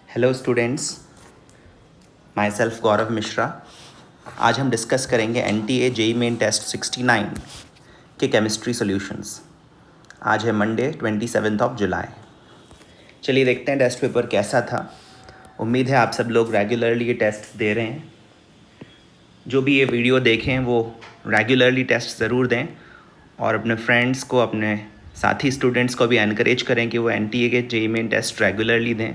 Hello students, my self गौरव मिश्रा। आज हम discuss करेंगे NTA JEE मेन टेस्ट 69 के केमिस्ट्री सॉल्यूशंस। आज है मंडे 27 जुलाई। चलिए देखते हैं टेस्ट पेपर कैसा था। उम्मीद है आप सब लोग रेगुलरली ये टेस्ट दे रहे हैं। जो भी ये वीडियो देखें वो रेगुलरली टेस्ट ज़रूर दें और अपने फ्रेंड्स को, अपने साथी स्टूडेंट्स को भी एनकरेज करें कि वो NTA के JEE मेन टेस्ट रेगुलरली दें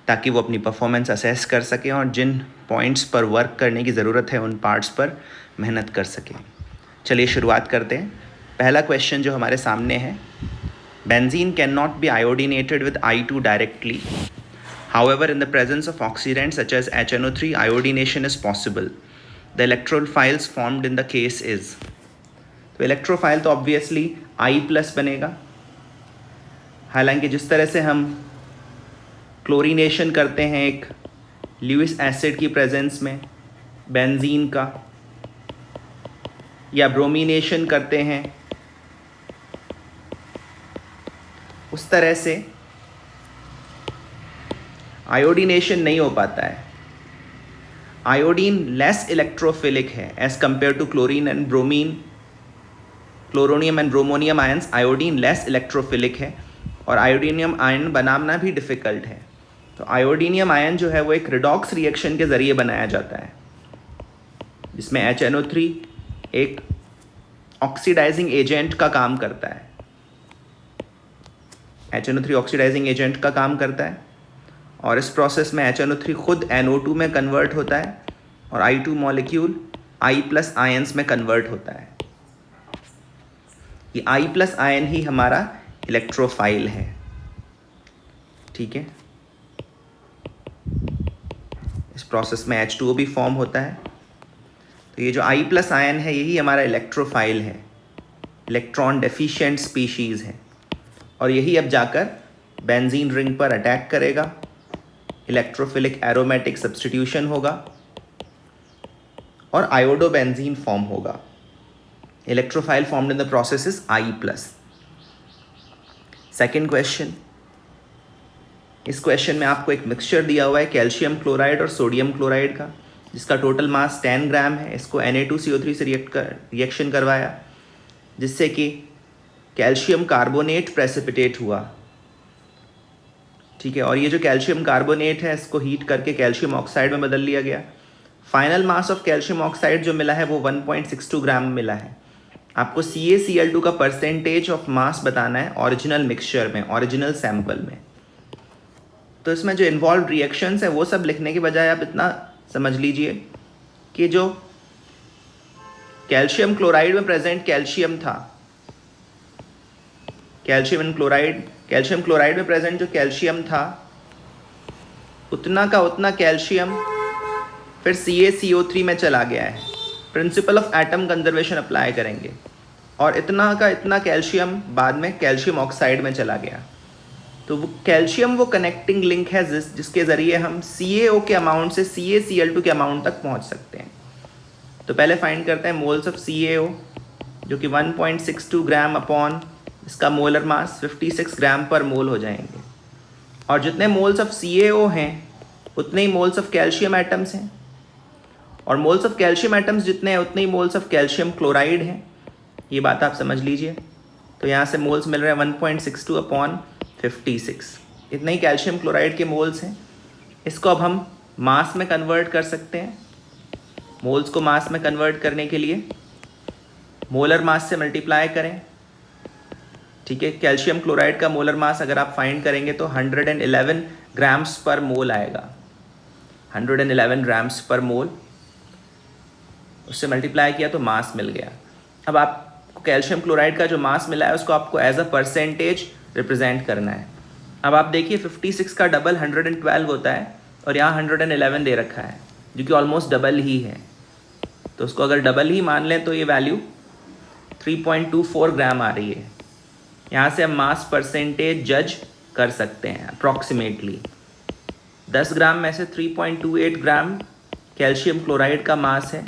ताकि वो अपनी परफॉर्मेंस असेस कर सकें और जिन पॉइंट्स पर वर्क करने की ज़रूरत है उन पार्ट्स पर मेहनत कर सकें। चलिए शुरुआत करते हैं। पहला क्वेश्चन जो हमारे सामने है, benzene can not be iodinated with I2 directly, however in the presence of oxidant such as HNO3 iodination is possible. The electrophiles formed in the case is. तो इलेक्ट्रोफाइल तो ऑब्वियसली I+ बनेगा। हालांकि जिस तरह से हम क्लोरीनेशन करते हैं एक ल्यूइस एसिड की प्रेजेंस में बेंजीन का, या ब्रोमीनेशन करते हैं, उस तरह से आयोडीनेशन नहीं हो पाता है। आयोडीन लेस इलेक्ट्रोफिलिक है as compare to chlorine and bromine. Chloronium and bromonium ions iodine less electrophilic है और आयोडीनियम आयन बनाना भी डिफ़िकल्ट है। तो आयोडीनियम आयन जो है वो एक रिडॉक्स रिएक्शन के ज़रिए बनाया जाता है जिसमें HNO3 एक ऑक्सीडाइजिंग एजेंट का काम करता है। HNO3 ऑक्सीडाइजिंग एजेंट का काम करता है और इस प्रोसेस में HNO3 खुद NO2 में कन्वर्ट होता है और I2 मॉलिक्यूल I+ आयंस में कन्वर्ट होता है। ये I+ आयन ही हमारा इलेक्ट्रोफाइल है। ठीक है, इस प्रोसेस में H2O भी फॉर्म होता है। तो ये जो I+ आयन है यही हमारा इलेक्ट्रोफाइल है, इलेक्ट्रॉन डेफिशिएंट स्पीशीज़ है और यही अब जाकर बेंजीन रिंग पर अटैक करेगा। इलेक्ट्रोफिलिक एरोमेटिक सब्स्टिट्यूशन होगा और आयोडोबेंजीन फॉर्म होगा। Electrophile formed in the process is I+। Second question, इस क्वेश्चन में आपको एक मिक्सचर दिया हुआ है कैल्शियम क्लोराइड और सोडियम क्लोराइड का, जिसका टोटल मास 10 ग्राम है। इसको Na2CO3 से रिएक्शन करवाया जिससे कि कैल्शियम कार्बोनेट प्रेसिपिटेट हुआ। ठीक है, और ये जो कैल्शियम कार्बोनेट है इसको हीट करके कैल्शियम ऑक्साइड में बदल लिया गया। Final mass of calcium oxide जो मिला है वो 1.62 ग्राम मिला है। आपको CaCl2 का परसेंटेज ऑफ मास बताना है ओरिजिनल मिक्सचर में, ओरिजिनल सैंपल में। तो इसमें जो इन्वॉल्व रिएक्शंस है वो सब लिखने के बजाय आप इतना समझ लीजिए कि जो कैल्शियम क्लोराइड में प्रेजेंट कैल्शियम था, कैल्शियम क्लोराइड में प्रेजेंट जो कैल्शियम था उतना का उतना कैल्शियम फिर CaCO3 में चला गया है। Principle of atom conservation apply करेंगे और इतना का इतना कैल्शियम बाद में कैल्शियम ऑक्साइड में चला गया। तो वो कैल्शियम वो कनेक्टिंग लिंक है जिसके ज़रिए हम CaO के अमाउंट से CaCl2 के अमाउंट तक पहुंच सकते हैं। तो पहले फाइंड करते हैं मोल्स ऑफ CaO जो कि 1.62 ग्राम अपॉन इसका मोलर मास 56 ग्राम पर मोल हो जाएंगे। और जितने मोल्स ऑफ CaO हैं उतने ही मोल्स ऑफ कैल्शियम एटम्स हैं और मोल्स ऑफ कैल्शियम एटम्स जितने हैं उतने ही मोल्स ऑफ कैल्शियम क्लोराइड हैं। ये बात आप समझ लीजिए। तो यहाँ से मोल्स मिल रहे हैं 1.62 अपॉन 56। इतने ही कैल्शियम क्लोराइड के मोल्स हैं। इसको अब हम मास में कन्वर्ट कर सकते हैं। मोल्स को मास में कन्वर्ट करने के लिए मोलर मास से मल्टीप्लाई करें। ठीक है, कैल्शियम क्लोराइड का मोलर मास अगर आप फाइंड करेंगे तो 111 ग्राम्स पर मोल आएगा। 111 ग्राम्स पर मोल, उससे मल्टीप्लाई किया तो मास मिल गया। अब आपको कैल्शियम क्लोराइड का जो मास मिला है उसको आपको एज अ परसेंटेज रिप्रेजेंट करना है। अब आप देखिए 56 का डबल 112 होता है और यहाँ 111 दे रखा है जो कि ऑलमोस्ट डबल ही है। तो उसको अगर डबल ही मान लें तो ये वैल्यू 3.24 ग्राम आ रही है। यहाँ से हम मास परसेंटेज जज कर सकते हैं अप्रॉक्सीमेटली। 10 ग्राम में से 3.28 ग्राम कैल्शियम क्लोराइड का मास है।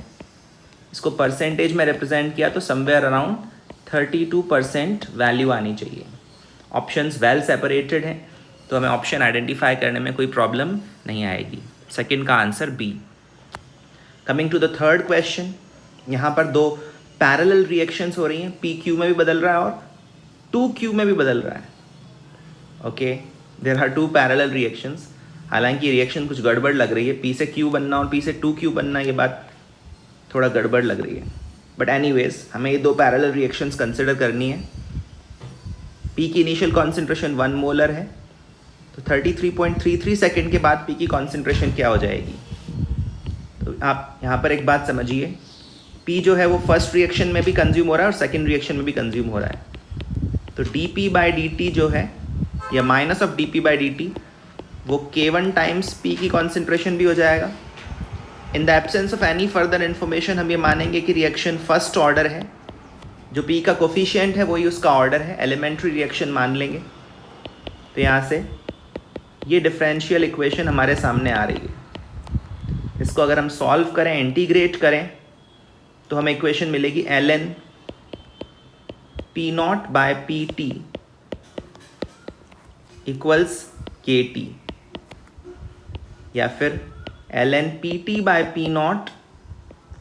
इसको परसेंटेज में रिप्रेजेंट किया तो समवेयर अराउंड 32% वैल्यू आनी चाहिए। ऑप्शंस वेल सेपरेटेड हैं। तो हमें ऑप्शन आइडेंटिफाई करने में कोई प्रॉब्लम नहीं आएगी। सेकंड का answer B. Coming to the third question, यहाँ पर दो पैरेलल रिएक्शंस हो रही हैं, पी क्यू में भी बदल रहा है और 2Q में भी बदल रहा है। Okay, there are two parallel reactions. हालांकि रिएक्शन कुछ गड़बड़ लग रही है, P से Q बनना और P से 2Q बनना, ये बात थोड़ा गड़बड़ लग रही है, बट एनीवेज हमें ये दो पैरेलल रिएक्शंस कंसिडर करनी है। P की इनिशियल कॉन्सेंट्रेशन 1 मोलर है, तो 33.33 सेकेंड के बाद P की कॉन्सेंट्रेशन क्या हो जाएगी। तो आप यहाँ पर एक बात समझिए, P जो है वो फर्स्ट रिएक्शन में भी कंज्यूम हो रहा है और सेकेंड रिएक्शन में भी कंज्यूम हो रहा है। तो dP/dt जो है, या माइनस ऑफ dP/dt, वो K1 टाइम्स P की कॉन्सेंट्रेशन भी हो जाएगा। In the absence of any further information हम ये मानेंगे कि रिएक्शन फर्स्ट ऑर्डर है, जो P का कोफिशिएंट है वही उसका ऑर्डर है, एलिमेंट्री रिएक्शन मान लेंगे। तो यहाँ से ये डिफरेंशियल इक्वेशन हमारे सामने आ रही है। इसको अगर हम सॉल्व करें, इंटीग्रेट करें, तो हमें इक्वेशन मिलेगी ln P0/Pt इक्वल्स KT, या फिर ln Pt/P0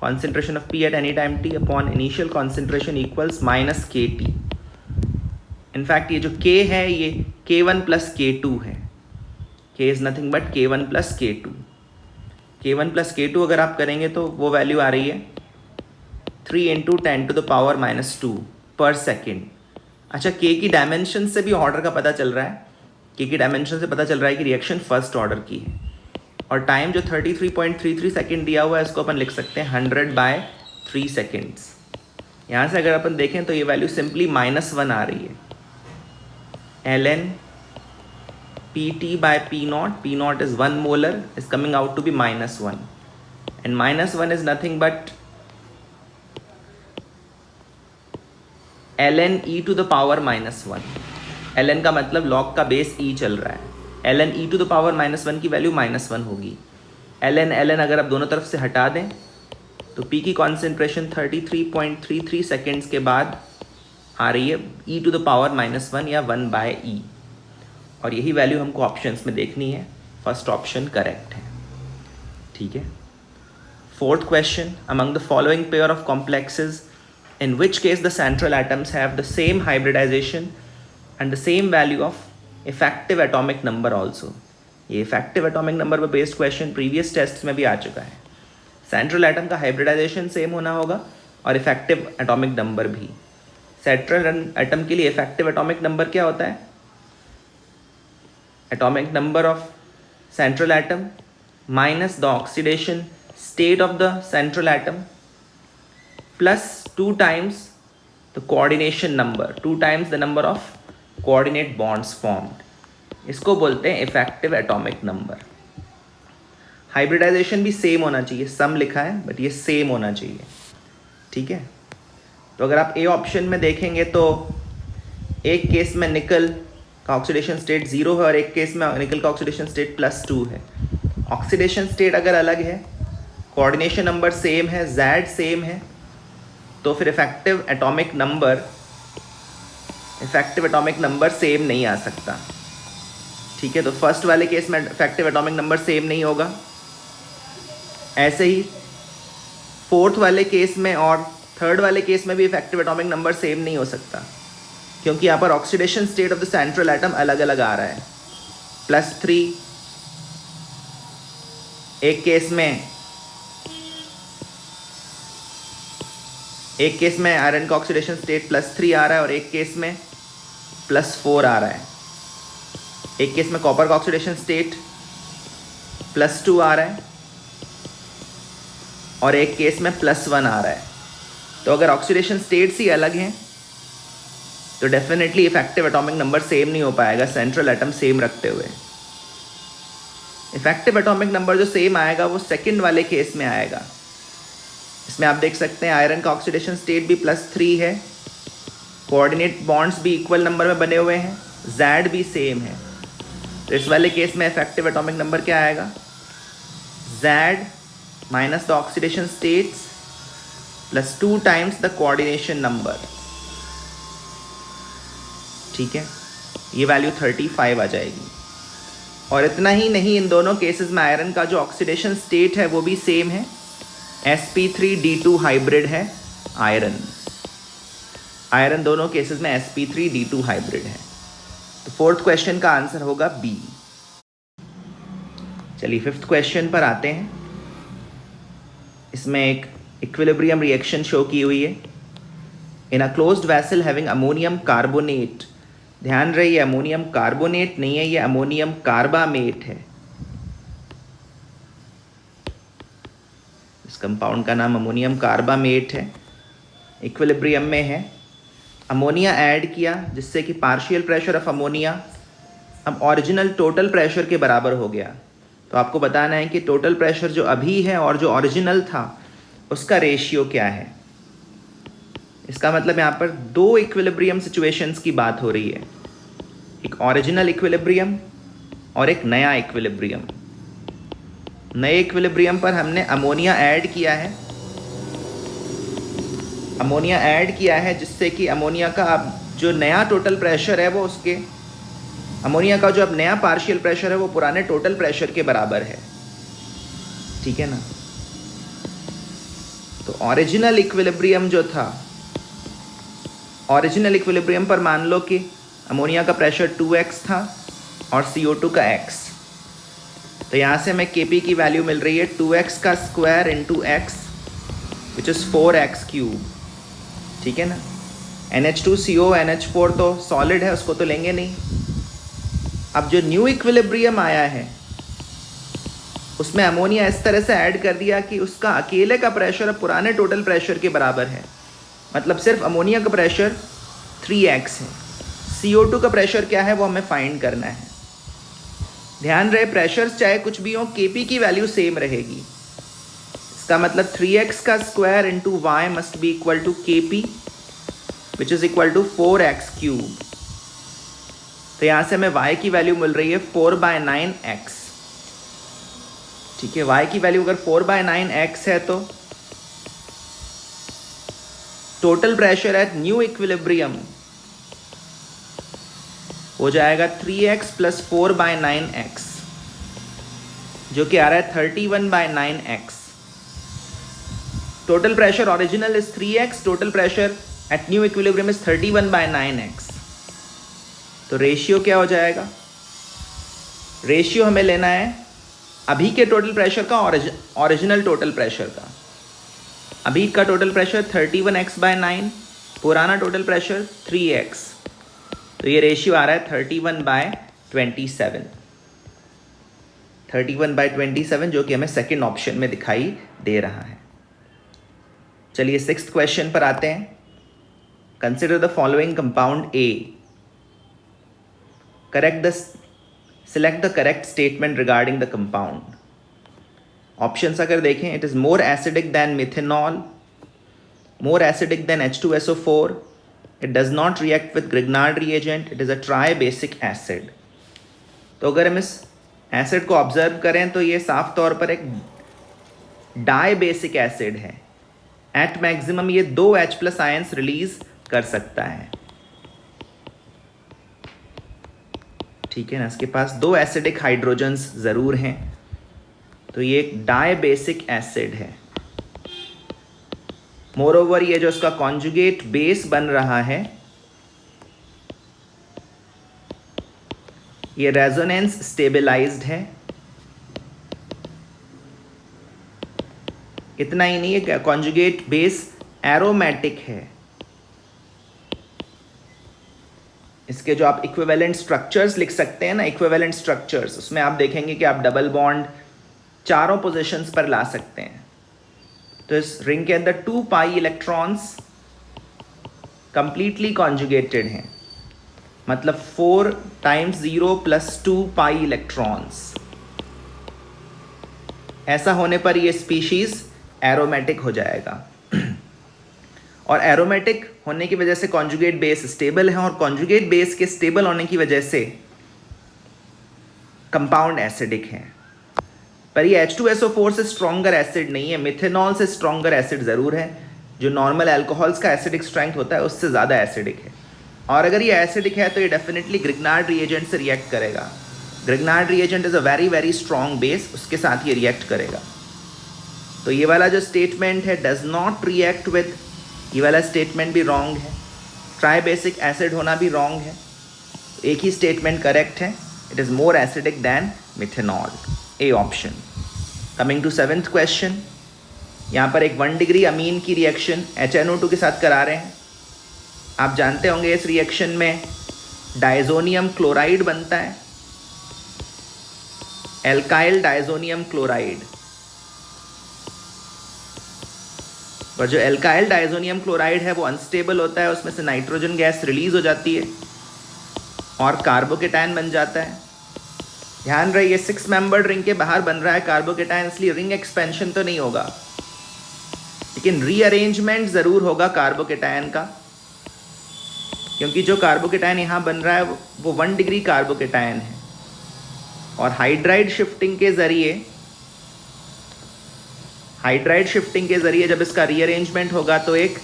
concentration of P at any time t upon initial concentration equals minus KT। in fact ये जो K है ये K1 plus K2 है। K is nothing but K1 plus K2। K1 plus K2 अगर आप करेंगे तो वो वैल्यू आ रही है 3 × 10⁻⁻2 पर सेकेंड। अच्छा, K की डायमेंशन से भी ऑर्डर का पता चल रहा है, K की डायमेंशन से पता चल रहा है कि रिएक्शन फर्स्ट ऑर्डर की है। और टाइम जो 33.33 सेकेंड दिया हुआ है, इसको अपन लिख सकते हैं 100/3 सेकेंड्स। यहाँ से अगर अपन देखें तो ये वैल्यू सिंपली -1 आ रही है। ln Pt/P0, P0 is 1 molar, is coming out to be -1, and -1 is nothing but ln e⁻⁻1। ln का मतलब log का बेस e चल रहा है, ln e⁻⁻1 की वैल्यू -1 होगी। ln अगर आप दोनों तरफ से हटा दें तो P की कॉन्सेंट्रेशन 33.33 सेकेंड्स के बाद आ रही है e⁻⁻1 या 1/e, और यही वैल्यू हमको ऑप्शंस में देखनी है। फर्स्ट ऑप्शन करेक्ट है। ठीक है। Fourth question, among the following pair of complexes in which case the central atoms have the same hybridization and the same value of effective atomic number also। ये effective atomic number पर based question previous tests में भी आ चुका है। central atom का hybridization same होना होगा और effective atomic number भी। central atom के लिए effective atomic number क्या होता है? atomic number of central atom minus the oxidation state of the central atom plus 2 times the coordination number, 2 times the number of coordinate bonds formed। इसको बोलते हैं effective atomic number. Hybridisation भी same होना चाहिए, सम लिखा है बट ये same होना चाहिए। ठीक है। तो अगर आप ए ऑप्शन में देखेंगे तो एक केस में निकल का ऑक्सीडेशन स्टेट 0 है और एक केस में निकल का ऑक्सीडेशन स्टेट +2 है। ऑक्सीडेशन स्टेट अगर अलग है, कोऑर्डिनेशन नंबर सेम है, Z सेम है, तो फिर इफेक्टिव एटॉमिक नंबर सेम नहीं आ सकता। ठीक है। तो फर्स्ट वाले केस में इफेक्टिव एटॉमिक नंबर सेम नहीं होगा, ऐसे ही फोर्थ वाले केस में और थर्ड वाले केस में भी इफेक्टिव एटॉमिक नंबर सेम नहीं हो सकता, क्योंकि यहाँ पर oxidation state of the central atom अलग अलग आ रहा है। +3 एक केस में आयरन का ऑक्सीडेशन स्टेट +3 आ रहा है और एक केस में +4 आ रहा है। एक केस में कॉपर का ऑक्सीडेशन स्टेट +2 आ रहा है और एक केस में +1 आ रहा है। तो अगर ऑक्सीडेशन स्टेट्स ही अलग हैं तो definitely effective atomic number same नहीं हो पाएगा सेंट्रल एटम सेम रखते हुए। इफेक्टिव एटॉमिक नंबर जो सेम आएगा वो सेकंड वाले केस में आएगा। इसमें आप देख सकते हैं आयरन का ऑक्सीडेशन स्टेट भी +3 है, कोऑर्डिनेट बॉन्ड्स भी इक्वल नंबर में बने हुए हैं, Z भी सेम है। तो इस वाले केस में इफेक्टिव एटॉमिक नंबर क्या आएगा? Z minus the oxidation states plus 2 times the coordination number। ठीक है, ये वैल्यू 35 आ जाएगी। और इतना ही नहीं, इन दोनों केसेस में आयरन का जो ऑक्सीडेशन स्टेट है वो भी सेम है, sp3d2 हाइब्रिड है आयरन। आयरन दोनों केसेस में sp3d2 हाइब्रिड है। तो फोर्थ क्वेश्चन का आंसर होगा बी। चलिए फिफ्थ क्वेश्चन पर आते हैं। इसमें एक इक्विलिब्रियम रिएक्शन शो की हुई है। In a closed vessel having ammonium carbonate, ध्यान रहे ये अमोनियम कार्बोनेट नहीं है, ये अमोनियम कार्बामेट है। इस कंपाउंड का नाम अमोनियम कार्बामेट है, इक्विलिब्रियम में है। अमोनिया ऐड किया जिससे कि पार्शियल प्रेशर ऑफ अमोनिया अब ओरिजिनल टोटल प्रेशर के बराबर हो गया। तो आपको बताना है कि टोटल प्रेशर जो अभी है और जो ओरिजिनल था उसका रेशियो क्या है। इसका मतलब यहाँ पर दो इक्विलिब्रियम सिचुएशंस की बात हो रही है, एक ओरिजिनल इक्विलिब्रियम और एक नया इक्विलिब्रियम। नए इक्विलिब्रियम पर हमने अमोनिया ऐड किया है, अमोनिया ऐड किया है जिससे कि अमोनिया का अब जो नया टोटल प्रेशर है वो उसके अमोनिया का जो अब नया पार्शियल प्रेशर है वो पुराने टोटल प्रेशर के बराबर है, ठीक है ना। तो ओरिजिनल इक्विलिब्रियम जो था, ओरिजिनल इक्विलिब्रियम पर मान लो कि अमोनिया का प्रेशर 2x था और CO2 का x। तो यहाँ से हमें Kp की वैल्यू मिल रही है 2x का square into x which is 4x cube, ठीक है ना। NH2CO NH4 तो सॉलिड है, उसको तो लेंगे नहीं। अब जो न्यू इक्विलिब्रियम आया है उसमें अमोनिया इस तरह से ऐड कर दिया कि उसका अकेले का प्रेशर अब पुराने टोटल प्रेशर के बराबर है। मतलब सिर्फ अमोनिया का प्रेशर 3x है, CO2 का प्रेशर क्या है वो हमें फाइंड करना है। ध्यान रहे प्रेशर्स चाहे कुछ भी हो, Kp की वैल्यू सेम रहेगी। इसका मतलब 3x का square into Y must be equal to Kp which is equal to 4x cube. तो यहाँ से हमें y की वैल्यू मिल रही है 4/9x, ठीक है। y की वैल्यू अगर 4/9x है तो total pressure at new equilibrium हो जाएगा 3x प्लस 4/9x जो कि आ रहा है 31/9x। Total pressure original is 3x, total pressure at new equilibrium is 31/9x। तो रेशियो क्या हो जाएगा, रेशियो हमें लेना है अभी के टोटल प्रेशर का ओरिजिनल टोटल प्रेशर का। अभी का टोटल प्रेशर 31x/9, पुराना टोटल प्रेशर 3x। तो ये रेशियो आ रहा है 31/27, 31/27 जो कि हमें सेकंड ऑप्शन में दिखाई दे रहा है। चलिए सिक्स्थ क्वेश्चन पर आते हैं। Consider the following compound A, select the correct statement regarding the compound. Options अगर देखें, it is more acidic than methanol, more acidic than H2SO4, it does not react with Grignard reagent, it is a tri-basic acid. तो अगर हम इस acid को observe करें तो ये साफ तौर पर एक डाई बेसिक एसिड है। एट मैक्सिमम ये 2 H+ आयंस रिलीज कर सकता है, ठीक है ना। इसके पास 2 एसिडिक हाइड्रोजन्स ज़रूर हैं, तो ये एक डाई बेसिक एसिड है। मोरओवर ये जो इसका कॉन्जुगेट बेस बन रहा है ये रेजोनेंस स्टेबलाइज्ड है। इतना ही नहीं है, कॉन्जुगेट बेस एरोमेटिक है। इसके जो आप इक्विवेलेंट स्ट्रक्चर्स लिख सकते हैं ना, इक्विवेलेंट स्ट्रक्चर्स, उसमें आप देखेंगे कि आप डबल बॉन्ड चारों पोजीशंस पर ला सकते हैं। तो इस रिंग के अंदर 2 पाई इलेक्ट्रॉन्स कंप्लीटली कॉन्जुगेटेड हैं, मतलब 4 × 0 + 2 पाई इलेक्ट्रॉन्स। ऐसा होने पर ये स्पीशीज एरोमेटिक हो जाएगा। और एरोमेटिक होने की वजह से कॉन्जुगेट बेस स्टेबल है, और कॉन्जुगेट बेस के स्टेबल होने की वजह से कंपाउंड एसिडिक है। पर ये H2SO4 से स्ट्रॉन्गर एसिड नहीं है, मिथेनॉल से स्ट्रॉन्गर एसिड ज़रूर है। जो नॉर्मल अल्कोहल्स का एसिडिक स्ट्रेंथ होता है उससे ज़्यादा एसिडिक है। और अगर ये एसिडिक है तो ये डेफिनेटली ग्रिग्नार्ड रिएजेंट से रिएक्ट करेगा। Grignard reagent is a very very strong base, उसके साथ ये रिएक्ट करेगा। तो ये वाला जो स्टेटमेंट है डज नॉट रिएक्ट विद, ये वाला स्टेटमेंट भी रॉन्ग है। ट्राई बेसिक एसिड होना भी रॉन्ग है। एक ही स्टेटमेंट करेक्ट है, it is more acidic than methanol, A option. Coming to 7th question, यहाँ पर एक 1 डिग्री अमीन की रिएक्शन HNO2 के साथ करा रहे हैं। आप जानते होंगे इस रिएक्शन में डाइजोनियम क्लोराइड बनता है, एल्काइल डाइजोनियम क्लोराइड। पर जो एल्काइल डाइजोनियम क्लोराइड है वो अनस्टेबल होता है, उसमें से नाइट्रोजन गैस रिलीज हो जाती है और कार्बोकेटायन बन जाता है। ध्यान रहे ये 6 मेंबर्ड रिंग के बाहर बन रहा है कार्बोकेटायन, इसलिए रिंग एक्सपेंशन तो नहीं होगा, लेकिन रीअरेंजमेंट ज़रूर होगा कार्बोकेटायन का, क्योंकि जो कार्बोकेटायन यहाँ बन रहा है वो 1 डिग्री कार्बोकेटायन है। और हाइड्राइड शिफ्टिंग के ज़रिए जब इसका रीअरेंजमेंट होगा तो एक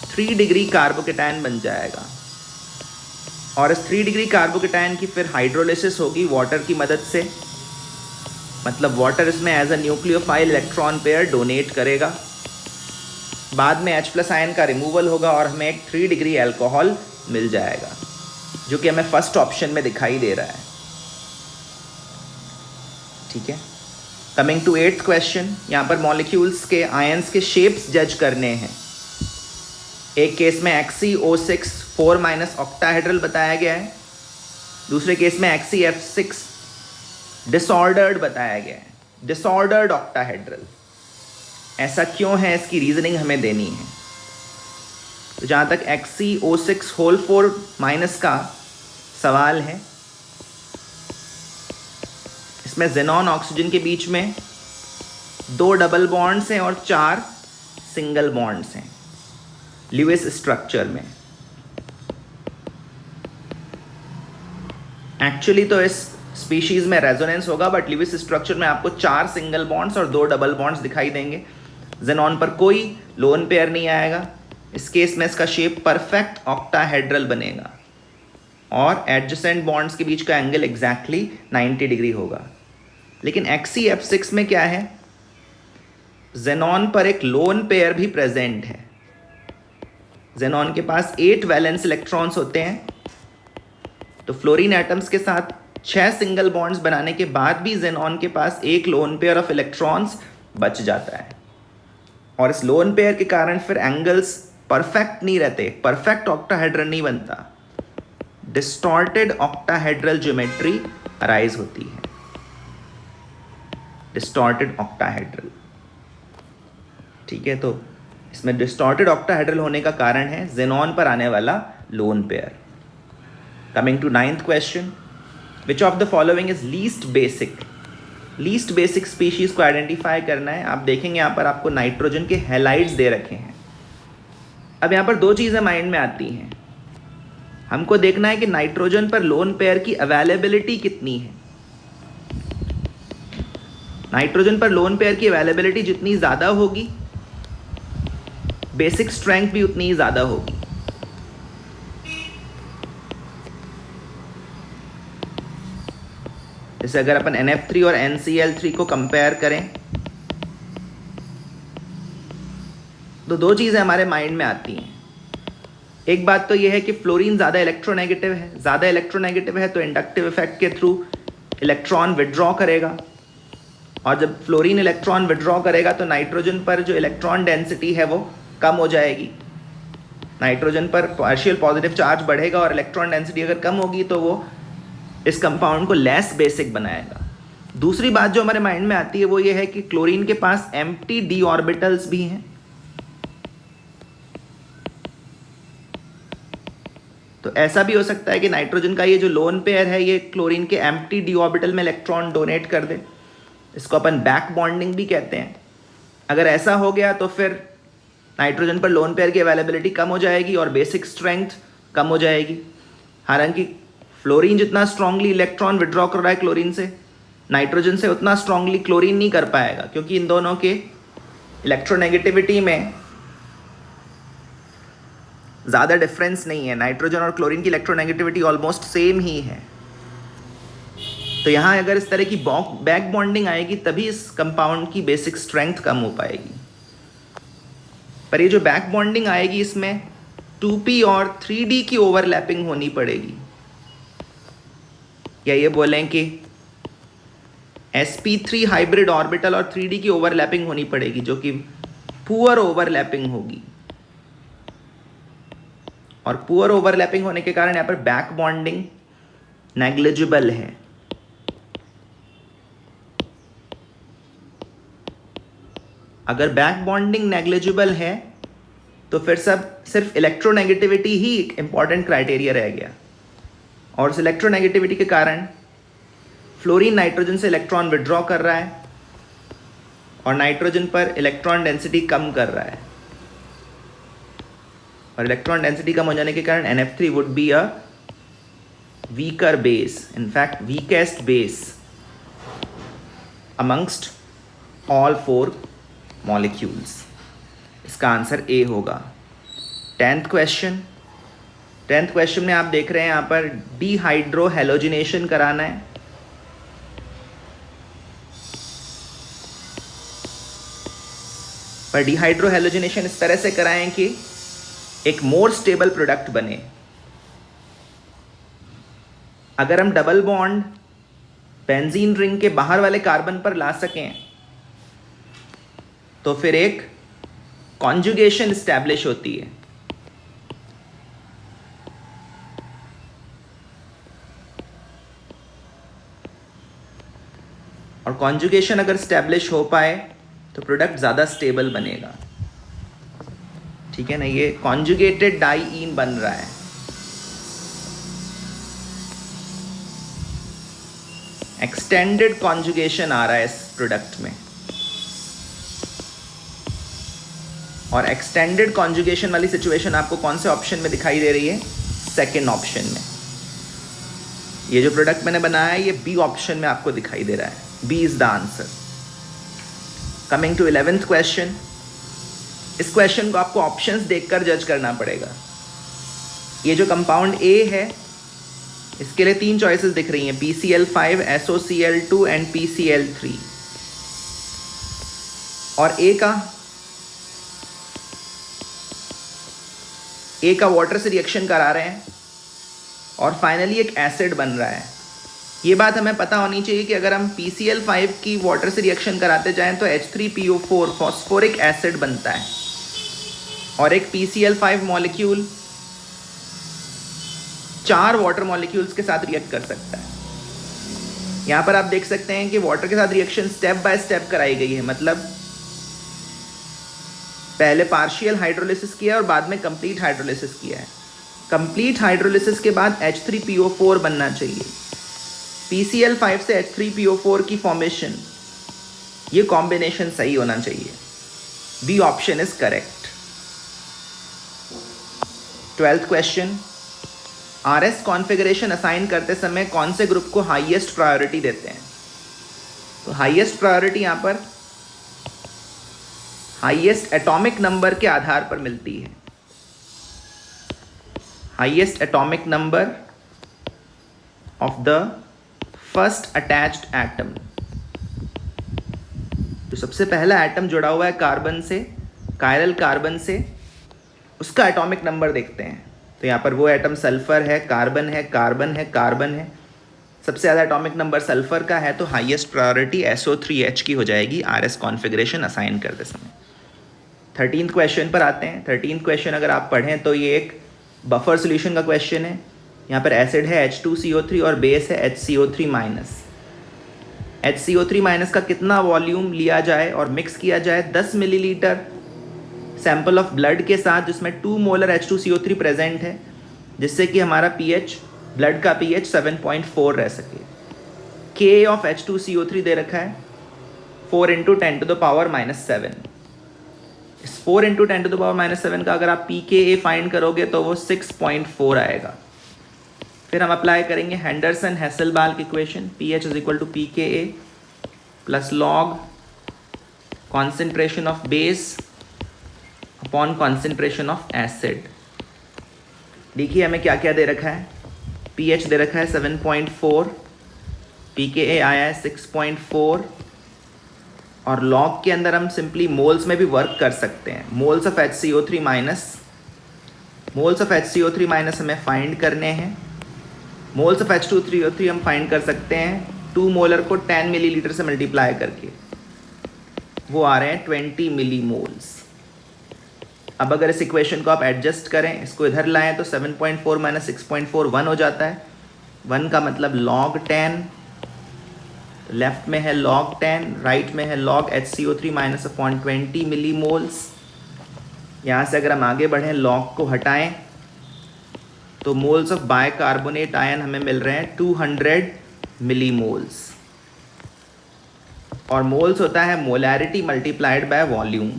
3 डिग्री कार्बोकेटायन बन जाएगा। और इस 3 डिग्री कार्बोकेटायन की फिर हाइड्रोलिसिस होगी वाटर की मदद से, मतलब वाटर इसमें as a nucleophile electron pair donate करेगा। बाद में H+ आयन का रिमूवल होगा और हमें एक 3 डिग्री एल्कोहल मिल जाएगा, जो कि हमें फर्स्ट ऑप्शन में दिखाई दे रहा है। ठीक है, कमिंग टू 8th क्वेश्चन, यहाँ पर मॉलिक्यूल्स के आयंस के शेप्स जज करने हैं। एक केस में XeO6 4- ऑक्टाहेड्रल बताया गया है, दूसरे केस में XeF6 डिसऑर्डर्ड बताया गया है, डिसऑर्डर्ड ऑक्टाहेड्रल। ऐसा क्यों है, इसकी रीजनिंग हमें देनी है। तो जहाँ तक XeO6 होल 4- का सवाल है, इसमें ज़ेनॉन ऑक्सीजन के बीच में 2 डबल बॉन्ड्स हैं और 4 सिंगल बॉन्ड्स हैं ल्यूइस स्ट्रक्चर में। एक्चुअली तो इस स्पीशीज में रेजोनेंस होगा, बट ल्यूइस स्ट्रक्चर में आपको 4 सिंगल बॉन्ड्स और 2 डबल बॉन्ड्स दिखाई देंगे। ज़ेनॉन पर कोई लोन पेयर नहीं आएगा। इस केस में इसका शेप परफेक्ट ऑक्टाहेड्रल बनेगा और एडजेसेंट बॉन्ड्स के बीच का एंगल एग्जैक्टली 90 डिग्री होगा। लेकिन XeF6 में क्या है, ज़ेनॉन पर एक लोन पेयर भी प्रेजेंट है। ज़ेनॉन के पास 8 वैलेंस इलेक्ट्रॉन्स होते हैं, तो फ्लोरीन एटम्स के साथ 6 सिंगल बॉन्ड्स बनाने के बाद भी ज़ेनॉन के पास एक लोन पेयर ऑफ इलेक्ट्रॉन्स बच जाता है। और इस लोन पेयर के कारण फिर एंगल्स परफेक्ट नहीं रहते, परफेक्ट ऑक्टाहेड्रल नहीं बनता, डिस्टॉर्टेड ऑक्टाहेड्रल ज्योमेट्री अराइज होती है, डिस्टॉर्टेड ऑक्टाहेड्रल। ठीक है, तो इसमें डिस्टॉर्टेड ऑक्टाहेड्रल होने का कारण है ज़ेनॉन पर आने वाला lone pair. Coming to 9th question, which of the following is least basic. Least basic species को आइडेंटिफाई करना है। आप देखेंगे यहाँ पर आपको नाइट्रोजन के हैलाइड्स दे रखे हैं। अब यहाँ पर 2 चीज़ें माइंड में आती हैं। हमको देखना है कि नाइट्रोजन पर लोन पेयर की अवेलेबिलिटी कितनी है। नाइट्रोजन पर लोन पेयर की अवेलेबिलिटी जितनी ज़्यादा होगी, बेसिक स्ट्रेंथ भी उतनी ही ज़्यादा होगी। जैसे अगर अपन NF3 और NCl3 को कंपेयर करें तो 2 चीज़ें हमारे माइंड में आती हैं। एक बात तो यह है कि फ्लोरीन ज़्यादा इलेक्ट्रोनेगेटिव है, ज़्यादा इलेक्ट्रोनेगेटिव है तो इंडक्टिव इफेक्ट के थ्रू इलेक्ट्रॉन विड्रॉ करेगा, और जब फ्लोरीन इलेक्ट्रॉन विड्रॉ करेगा तो नाइट्रोजन पर जो इलेक्ट्रॉन डेंसिटी है वो कम हो जाएगी। नाइट्रोजन पर पार्शियल पॉजिटिव चार्ज बढ़ेगा और इलेक्ट्रॉन डेंसिटी अगर कम होगी तो वो इस कंपाउंड को लेस बेसिक बनाएगा। दूसरी बात जो हमारे माइंड में आती है वो ये है कि क्लोरीन के पास एम्प्टी डी ऑर्बिटल्स भी हैं, तो ऐसा भी हो सकता है कि नाइट्रोजन का ये जो लोन पेयर है ये क्लोरीन के एम्प्टी डी ऑर्बिटल में इलेक्ट्रॉन डोनेट कर दे। इसको अपन बैक बॉन्डिंग भी कहते हैं। अगर ऐसा हो गया तो फिर नाइट्रोजन पर लोन पेयर की अवेलेबिलिटी कम हो जाएगी और बेसिक स्ट्रेंथ कम हो जाएगी। हालांकि फ्लोरीन जितना स्ट्रांगली इलेक्ट्रॉन विड्रॉ कर रहा है क्लोरीन से, नाइट्रोजन से उतना स्ट्रांगली क्लोरीन नहीं कर पाएगा, क्योंकि इन दोनों के इलेक्ट्रोनेगेटिविटी में ज़्यादा डिफरेंस नहीं है। नाइट्रोजन और क्लोरीन की इलेक्ट्रोनेगेटिविटी ऑलमोस्ट सेम ही है। तो यहाँ अगर इस तरह की बैक बॉन्डिंग आएगी तभी इस कंपाउंड की बेसिक स्ट्रेंथ कम हो पाएगी। पर ये जो बैक बॉन्डिंग आएगी इसमें 2p और 3d की ओवरलैपिंग होनी पड़ेगी, या ये बोलें कि sp3 हाइब्रिड ऑर्बिटल और 3d की ओवरलैपिंग होनी पड़ेगी, जो कि पुअर ओवरलैपिंग होगी। और पुअर ओवरलैपिंग होने के कारण यहाँ पर बैक बॉन्डिंग नेग्लिजिबल है। अगर बैक बॉन्डिंग नेग्लिजिबल है तो फिर सिर्फ इलेक्ट्रोनेगेटिविटी ही एक इंपॉर्टेंट क्राइटेरिया रह गया, और उस इलेक्ट्रोनेगेटिविटी के कारण फ्लोरीन नाइट्रोजन से इलेक्ट्रॉन विड्रॉ कर रहा है और नाइट्रोजन पर इलेक्ट्रॉन डेंसिटी कम कर रहा है, और इलेक्ट्रॉन डेंसिटी कम हो जाने के कारण NF3 would be a weaker base, in fact weakest base amongst all 4 molecules. इसका आंसर ए होगा। 10th क्वेश्चन में आप देख रहे हैं यहाँ पर डिहाइड्रो हेलोजिनेशन कराना है। पर डिहाइड्रो हेलोजिनेशन इस तरह से कराएं कि एक मोर स्टेबल प्रोडक्ट बने। अगर हम डबल बॉन्ड बेंजीन रिंग के बाहर वाले कार्बन पर ला सकें तो फिर एक कॉन्जुगेशन इस्टेब्लिश होती है। और कॉन्जुगेशन अगर इस्टेब्लिश हो पाए तो प्रोडक्ट ज़्यादा स्टेबल बनेगा। ठीक है ना, ये कॉन्जुगेटेड डाईईन बन रहा है। एक्सटेंडेड कॉन्जुगेशन आ रहा है इस प्रोडक्ट में, और एक्सटेंडेड कॉन्जुगेशन वाली सिचुएशन आपको कौन से ऑप्शन में दिखाई दे रही है? सेकेंड ऑप्शन में। ये जो प्रोडक्ट मैंने बनाया है ये बी ऑप्शन में आपको दिखाई दे रहा है। B is the answer. Coming to 11th question. इस क्वेश्चन को आपको ऑप्शंस देखकर जज करना पड़ेगा। ये जो कंपाउंड ए है इसके लिए 3 चॉइसेस दिख रही हैं, PCl5, SOCl2 एंड PCl3। और ए का वाटर से रिएक्शन करा रहे हैं और फाइनली एक एसिड बन रहा है। ये बात हमें पता होनी चाहिए कि अगर हम PCl5 की वाटर से रिएक्शन कराते जाएं तो H3PO4 फॉस्फोरिक एसिड बनता है, और एक PCl5 मॉलिक्यूल 4 वाटर मॉलिक्यूल्स के साथ रिएक्ट कर सकता है। यहाँ पर आप देख सकते हैं कि वाटर के साथ रिएक्शन स्टेप बाय स्टेप कराई गई है, मतलब पहले पार्शियल हाइड्रोलिसिस किया और बाद में कंप्लीट हाइड्रोलिसिस किया है। कंप्लीट हाइड्रोलिसिस के बाद H3PO4 बनना चाहिए। PCl5 से H3PO4 की फॉर्मेशन, ये कॉम्बिनेशन सही होना चाहिए। B option is correct. 12th question. RS configuration assign करते समय कौन से ग्रुप को हाईएस्ट प्रायोरिटी देते हैं? तो हाईएस्ट प्रायोरिटी यहाँ पर हाईएस्ट एटॉमिक नंबर के आधार पर मिलती है। Highest atomic number of the first attached atom. जो सबसे पहला एटम जुड़ा हुआ है कार्बन से, कायरल कार्बन से, उसका एटॉमिक नंबर देखते हैं। तो यहाँ पर वो एटम सल्फर है, कार्बन है, कार्बन है, कार्बन है। सबसे ज़्यादा एटॉमिक नंबर सल्फर का है, तो हाईएस्ट प्रायोरिटी SO3H की हो जाएगी RS कॉन्फ़िगरेशन असाइन करते समय। 13th क्वेश्चन पर आते हैं। 13th क्वेश्चन अगर आप पढ़ें तो ये एक बफर सोल्यूशन का क्वेश्चन है। यहाँ पर एसिड है H2CO3 और बेस है HCO3-। HCO3- का कितना वॉल्यूम लिया जाए और मिक्स किया जाए? 10 मिलीलीटर सैंपल ऑफ ब्लड के साथ जिसमें 2 मोलर H2CO3 प्रेजेंट है, जिससे कि हमारा pH, ब्लड का pH 7.4 रह सके। K ऑफ H2CO3 दे रखा है 4 × 10⁻⁻7। इस 4 × 10⁻⁻7 का अगर आप pKa फाइंड करोगे तो वो 6.4 आएगा। फिर हम अप्लाई करेंगे Henderson Hasselbalch equation, pH = pKa plus log concentration of base upon concentration of acid. देखिए हमें क्या क्या दे रखा है। pH दे रखा है 7.4, pKa आया है 6.4 और लॉग के अंदर हम सिंपली मोल्स में भी वर्क कर सकते हैं। मोल्स ऑफ HCO3 माइनस हमें फाइंड करने हैं। मोल्स ऑफ H2CO3 हम फाइंड कर सकते हैं 2 मोलर को 10 मिलीलीटर से मल्टीप्लाई करके, वो आ रहे हैं 20 मिली मोल्स। अब अगर इस इक्वेशन को आप एडजस्ट करें, इसको इधर लाएं तो 7.4 माइनस 6.4 1 हो जाता है। 1 का मतलब log 10, लेफ्ट में है log 10, राइट में है log HCO3 माइनस अपॉन 20 मिली मोल्स। यहाँ से अगर हम आगे बढ़ें, log को हटाएं तो मोल्स ऑफ बाइकार्बोनेट आयन हमें मिल रहे हैं 200 मिली मोल्स, और मोल्स होता है molarity multiplied by volume.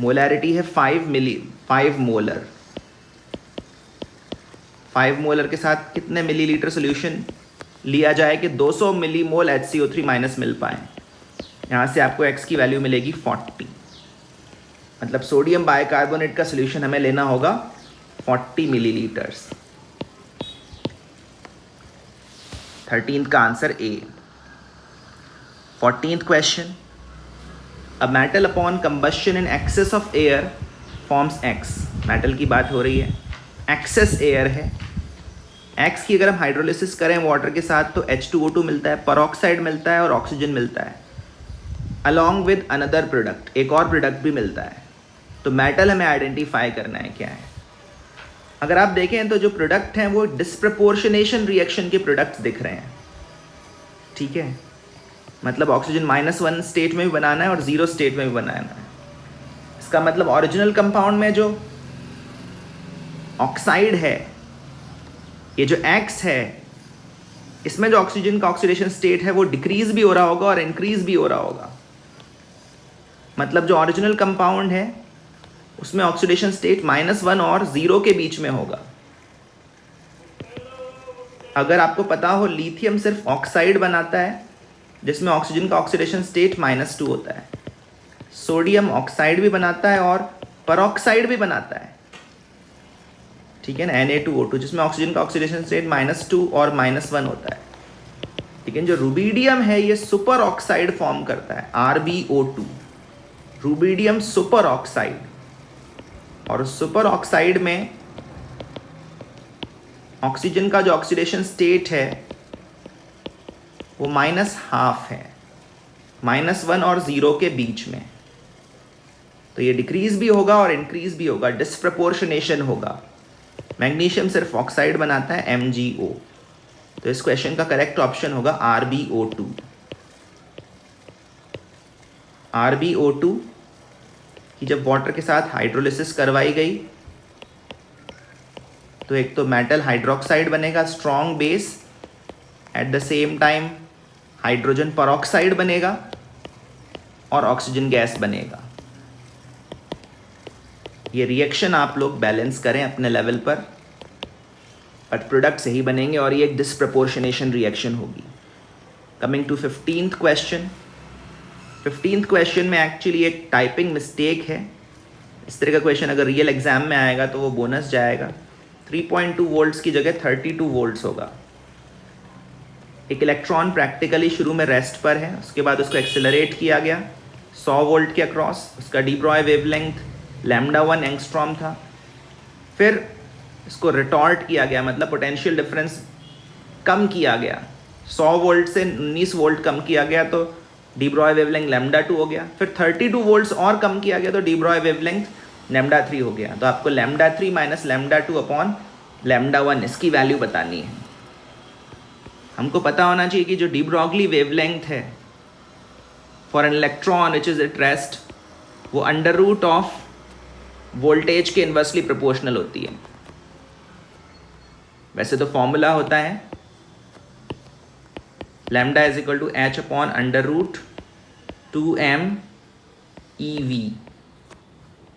Molarity है 5 मोलर। 5 मोलर के साथ कितने मिलीलीटर सोल्यूशन लिया जाए कि 200 मिली मोल HCO3 माइनस मिल पाए। यहाँ से आपको x की वैल्यू मिलेगी 40, मतलब सोडियम बाइकार्बोनेट का सोल्यूशन हमें लेना होगा 40 मिलीलीटर्स। 13th का answer A। 14th question, a metal upon combustion in excess of air forms X। Metal की बात हो रही है, एक्सेस एयर है। X की अगर हम हाइड्रोलिसिस करें वाटर के साथ तो H2O2 मिलता है, परऑक्साइड मिलता है और ऑक्सीजन मिलता है, अलॉन्ग विद अनदर प्रोडक्ट, एक और प्रोडक्ट भी मिलता है। तो मेटल हमें आइडेंटिफाई करना है क्या है। अगर आप देखें तो जो प्रोडक्ट हैं वो डिस्प्रपोर्शनेशन रिएक्शन के प्रोडक्ट्स दिख रहे हैं, ठीक है। मतलब ऑक्सीजन -1 स्टेट में भी बनाना है और 0 स्टेट में भी बनाना है। इसका मतलब ओरिजिनल कंपाउंड में जो ऑक्साइड है, ये जो X है, इसमें जो ऑक्सीजन का ऑक्सीडेशन स्टेट है वो डिक्रीज भी हो रहा होगा और इंक्रीज भी हो रहा होगा। मतलब जो ओरिजिनल कंपाउंड है उसमें ऑक्सीडेशन स्टेट -1 और 0 के बीच में होगा। अगर आपको पता हो, लिथियम सिर्फ ऑक्साइड बनाता है जिसमें ऑक्सीजन का ऑक्सीडेशन स्टेट -2 होता है। सोडियम ऑक्साइड भी बनाता है और परऑक्साइड भी बनाता है, ठीक है ना, Na2O2, जिसमें ऑक्सीजन का ऑक्सीडेशन स्टेट -2 और -1 होता है। लेकिन जो रुबीडियम है ये सुपर ऑक्साइड फॉर्म करता है, RbO2, रुबीडियम सुपर ऑक्साइड। और सुपर ऑक्साइड में ऑक्सीजन का जो ऑक्सीडेशन स्टेट है वो -12 है, -1 और 0 के बीच में। तो ये डिक्रीज भी होगा और इंक्रीज भी होगा, डिस्प्रपोर्शनेशन होगा। मैग्नीशियम सिर्फ ऑक्साइड बनाता है, MgO। तो इस क्वेश्चन का करेक्ट ऑप्शन होगा RbO2। RbO2 कि जब वाटर के साथ हाइड्रोलिसिस करवाई गई तो एक तो मेटल हाइड्रोक्साइड बनेगा, strong base, eight the same time hydrogen peroxide बनेगा और ऑक्सीजन गैस बनेगा। ये रिएक्शन आप लोग बैलेंस करें अपने लेवल पर, बट प्रोडक्ट सही बनेंगे और ये एक डिस्प्रपोर्शनेशन रिएक्शन होगी। Coming to 15th question. 15th question में एक्चुअली एक टाइपिंग मिस्टेक है। इस तरह का क्वेश्चन अगर रियल एग्जाम में आएगा तो वो बोनस जाएगा। 3.2 वोल्ट्स की जगह 32 वोल्ट्स होगा। एक इलेक्ट्रॉन प्रैक्टिकली शुरू में रेस्ट पर है, उसके बाद उसको एक्सेलरेट किया गया 100 वोल्ट के अक्रॉस। उसका डी ब्रॉय वेवलेंथ λ1 एंगस्ट्रॉम था। फिर इसको रिटॉर्ट किया गया, मतलब पोटेंशियल डिफरेंस कम किया गया, 100 वोल्ट से 19 वोल्ट कम किया गया तो डी ब्रॉय वेवलेंथ λ2 हो गया। फिर 32 वोल्ट्स और कम किया गया तो डी ब्रॉय वेवलेंथ λ3 हो गया। तो आपको λ3 माइनस λ2 अपॉन λ1 इसकी वैल्यू बतानी है। हमको पता होना चाहिए कि जो डी ब्रॉगली वेवलेंथ है for an electron which is at rest वो अंडर रूट ऑफ वोल्टेज के इन्वर्सली प्रोपोर्शनल होती है। वैसे तो फॉर्मूला होता है lambda is equal to h upon under root 2m eV